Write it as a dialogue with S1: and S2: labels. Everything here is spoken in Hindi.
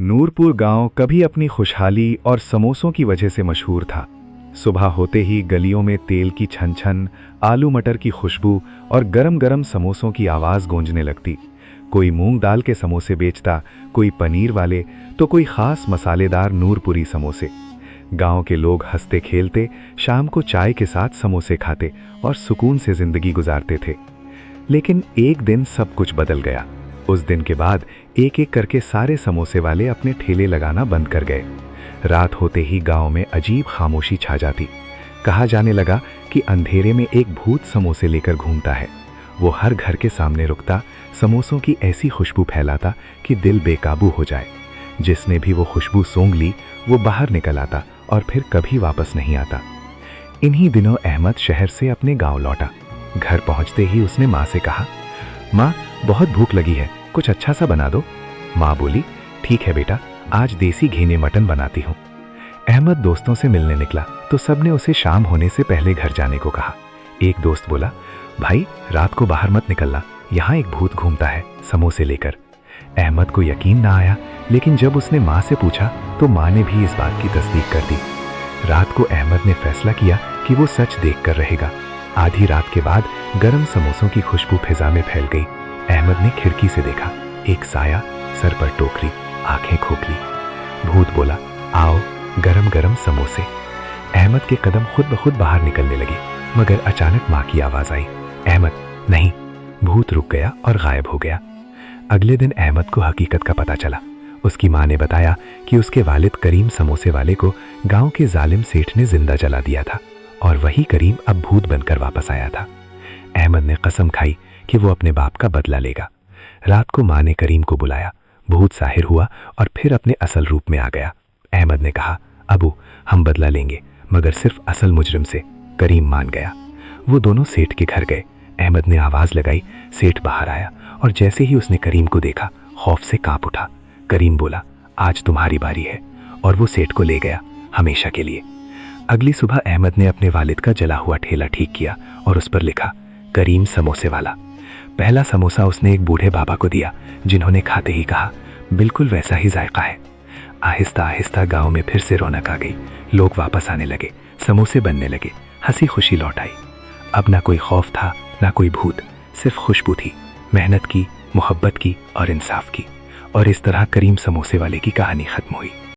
S1: नूरपुर गांव कभी अपनी खुशहाली और समोसों की वजह से मशहूर था। सुबह होते ही गलियों में तेल की छन छन, आलू मटर की खुशबू और गरम गरम समोसों की आवाज़ गूंजने लगती। कोई मूंग दाल के समोसे बेचता, कोई पनीर वाले, तो कोई खास मसालेदार नूरपुरी समोसे। गांव के लोग हंसते खेलते शाम को चाय के साथ समोसे खाते और सुकून से जिंदगी गुजारते थे। लेकिन एक दिन सब कुछ बदल गया। उस दिन के बाद एक एक करके सारे समोसे वाले अपने ठेले लगाना बंद कर गए। रात होते ही गांव में अजीब खामोशी छा जाती। कहा जाने लगा कि अंधेरे में एक भूत समोसे लेकर घूमता है। वो हर घर के सामने रुकता, समोसों की ऐसी खुशबू फैलाता कि दिल बेकाबू हो जाए। जिसने भी वो खुशबू सूंघ ली वो बाहर निकल आता और फिर कभी वापस नहीं आता। इन्हीं दिनों अहमद शहर से अपने गांव लौटा। घर पहुंचते ही उसने माँ से कहा, माँ बहुत भूख लगी है, कुछ अच्छा सा बना दो। माँ बोली, ठीक है बेटा, आज देसी घी मटन बनाती हूँ। अहमद दोस्तों से मिलने निकला तो सबने उसे शाम होने से पहले घर जाने को कहा। एक दोस्त बोला, भाई रात को बाहर मत निकलना, यहाँ एक भूत घूमता है समोसे लेकर। अहमद को यकीन ना आया, लेकिन जब उसने माँ से पूछा तो माँ ने भी इस बात की तस्दीक कर दी। रात को अहमद ने फैसला किया कि वो सच देख कर रहेगा। आधी रात के बाद गरम समोसों की खुशबू फिजा में फैल गई। अहमद ने खिड़की से देखा, एक साया, सर पर टोकरी, आंखें खोखली। भूत बोला, आओ गरम गरम समोसे। अहमद के कदम खुद ब खुद बाहर निकलने लगे, मगर अचानक माँ की आवाज आई, अहमद नहीं। भूत रुक गया और गायब हो गया। अगले दिन अहमद को हकीकत का पता चला। उसकी माँ ने बताया कि उसके वालिद करीम समोसे वाले को गांव के जालिम सेठ ने जिंदा जला दिया था और वही करीम अब भूत बनकर वापस आया था। अहमद ने कसम खाई कि वो अपने बाप का बदला लेगा। रात को माँ ने करीम को बुलाया। भूत साहिर हुआ और फिर अपने असल रूप में आ गया। अहमद ने कहा, अबू हम बदला लेंगे, मगर सिर्फ असल मुजरिम से। करीम मान गया। वो दोनों सेठ के घर गए। अहमद ने आवाज लगाई, सेठ बाहर आया और जैसे ही उसने करीम को देखा खौफ से कांप उठा। करीम बोला, आज तुम्हारी बारी है, और वो सेठ को ले गया हमेशा के लिए। अगली सुबह अहमद ने अपने वालिद का जला हुआ ठेला ठीक किया और उस पर लिखा, करीम समोसे वाला। पहला समोसा उसने एक बूढ़े बाबा को दिया, जिन्होंने खाते ही कहा, बिल्कुल वैसा ही जायका है। आहिस्ता आहिस्ता गांव में फिर से रौनक आ गई। लोग वापस आने लगे, समोसे बनने लगे, हंसी खुशी लौट आई। अब ना कोई खौफ था, ना कोई भूत, सिर्फ खुशबू थी, मेहनत की, मोहब्बत की और इंसाफ की। और इस तरह करीम समोसे वाले की कहानी खत्म हुई।